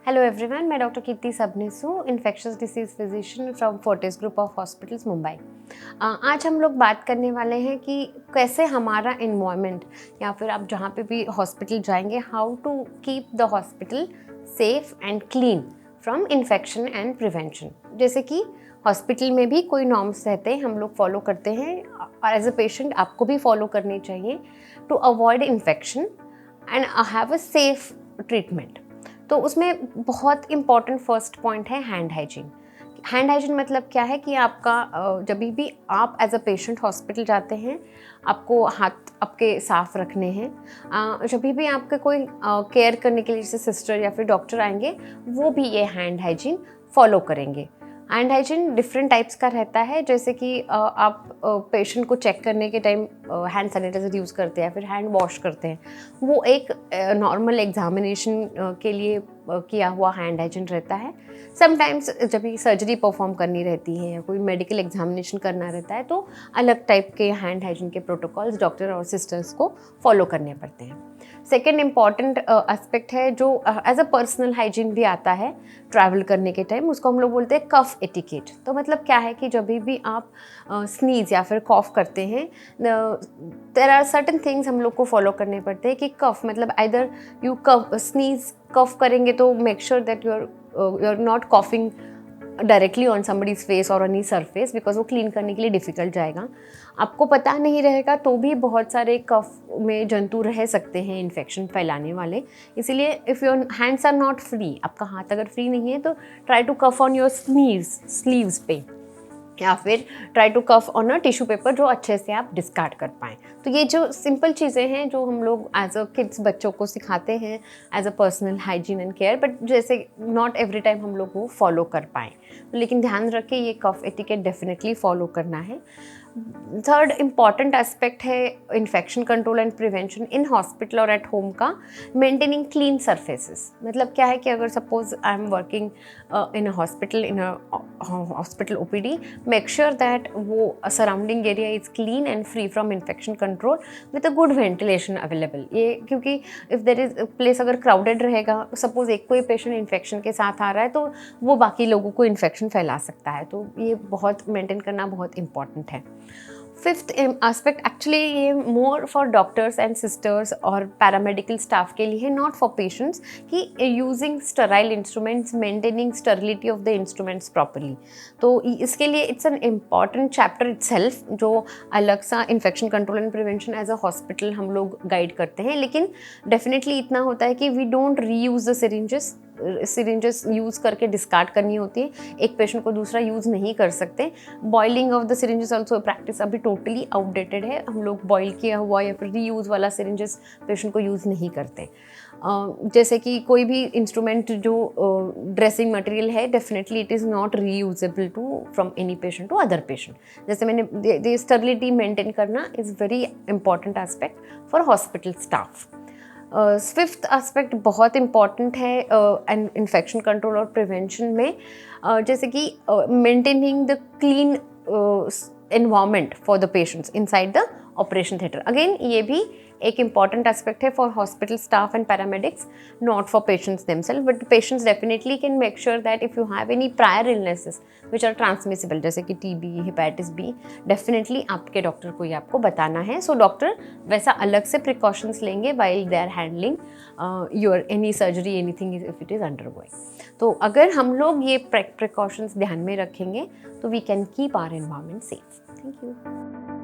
Hello everyone, मैं doctor कीर्ति सबनीस हूँ, infectious disease physician from Fortis group of hospitals Mumbai. आज हम लोग बात करने वाले हैं कि कैसे हमारा इन्वायरमेंट या फिर आप जहाँ पे भी हॉस्पिटल जाएंगे, how to keep the hospital safe and clean from infection and prevention. जैसे कि हॉस्पिटल में भी कोई नॉर्म्स रहते हैं, हम लोग फॉलो करते हैं और एज अ पेशेंट आपको भी फॉलो करनी चाहिए to avoid infection and have a safe treatment. तो उसमें बहुत इम्पॉर्टेंट फर्स्ट पॉइंट है हैंड हाइजीन। हैंड हाइजीन मतलब क्या है कि आपका जब भी आप एज अ पेशेंट हॉस्पिटल जाते हैं, आपको हाथ आपके साफ रखने हैं। जब भी आपका कोई केयर करने के लिए जैसे सिस्टर या फिर डॉक्टर आएंगे, वो भी ये हैंड हाइजीन फॉलो करेंगे। हैंड हाइजीन डिफरेंट टाइप्स का रहता है, जैसे कि आप पेशेंट को चेक करने के टाइम हैंड सैनिटाइजर यूज़ करते हैं, फिर हैंड वॉश करते हैं। वो एक नॉर्मल एग्जामिनेशन के लिए किया हुआ हैंड हाइजीन रहता है। समटाइम्स जब भी सर्जरी परफॉर्म करनी रहती है या कोई मेडिकल एग्जामिनेशन करना रहता है, तो अलग टाइप के हैंड हाइजीन के प्रोटोकॉल्स डॉक्टर और सिस्टर्स को फॉलो करने पड़ते हैं। सेकेंड इम्पॉर्टेंट एस्पेक्ट है जो एज अ पर्सनल हाइजीन भी आता है ट्रैवल करने के टाइम, उसको हम लोग बोलते हैं कफ एटिकेट। तो मतलब क्या है कि जब भी आप स्नीज या फिर कॉफ करते हैं, देयर आर सर्टेन थिंग्स हम लोग को फॉलो करने पड़ते हैं कि कफ मतलब आइदर यू कफ स्नीज कफ करेंगे तो make sure that you are not coughing directly on somebody's face और एनी सरफेस, बिकॉज वो क्लीन करने के लिए डिफ़िकल्ट जाएगा। आपको पता नहीं रहेगा तो भी बहुत सारे कफ में जंतु रह सकते हैं इन्फेक्शन फैलाने वाले। इसीलिए if your hands are not free, आपका हाथ अगर फ्री नहीं है तो try to cough on your sleeves पे, या फिर try to cough on a tissue paper जो अच्छे से आप डिस्कार्ड कर पाएँ। तो ये जो सिंपल चीज़ें हैं जो हम लोग एज अ किड्स बच्चों को सिखाते हैं as a personal hygiene and care, but जैसे नॉट एवरी टाइम हम लोग वो फॉलो कर पाएँ, लेकिन ध्यान रखें ये कफ एटिकेट डेफिनेटली फॉलो करना है। थर्ड इम्पॉर्टेंट एस्पेक्ट है infection control and prevention in hospital और एट होम का, मेंटेनिंग क्लीन सरफेसेस। मतलब क्या है कि अगर suppose I am working in a hospital OPD, make sure that वो surrounding area is clean and free from infection control with a good ventilation available. ये क्योंकि इफ़ देर इज प्लेस अगर crowded रहेगा, सपोज एक कोई patient infection के साथ आ रहा है तो वो बाकी लोगों को इन्फेक्शन फैला सकता है। तो ये बहुत मेंटेन करना बहुत इंपॉर्टेंट है। फिफ्थ एस्पेक्ट एक्चुअली ये more for doctors and sisters और पैरामेडिकल स्टाफ के लिए है, नॉट फॉर पेशेंट्स, कि using sterile instruments, maintaining sterility of the instruments properly. तो इसके लिए it's an important chapter itself, जो अलग सा infection control and prevention as a hospital हम लोग गाइड करते हैं। लेकिन डेफिनेटली इतना होता है कि we don't reuse the syringes use करके डिस्कार्ड करनी होती है, एक पेशेंट को दूसरा यूज़ नहीं कर सकते। Boiling of the syringes also practice अभी टोटली आउटडेटेड है, हम लोग बॉयल किया हुआ या फिर रीयूज़ वाला सिरिंजेस पेशेंट को यूज़ नहीं करते। जैसे कि कोई भी इंस्ट्रूमेंट जो ड्रेसिंग मटेरियल है, definitely it is not reusable to from any patient to other patient. जैसे मैंने स्टेरिलिटी मेंटेन करना is very important aspect for hospital staff. Fifth aspect बहुत इम्पॉर्टेंट है इन्फेक्शन कंट्रोल और प्रिवेंशन में, जैसे कि maintaining the clean environment for the patients inside the operation theatre. Again, ये भी एक important aspect है for hospital staff and paramedics, not for patients themselves, but patients definitely can make sure that if you have any prior illnesses which are transmissible, जैसे कि TB, hepatitis B, definitely आपके doctor को ये आपको बताना है। So doctor वैसा अलग से precautions लेंगे while they are handling your any surgery, anything if it is undergoing. तो अगर हम लोग ये precautions ध्यान में रखेंगे तो we can keep our environment safe. Thank you.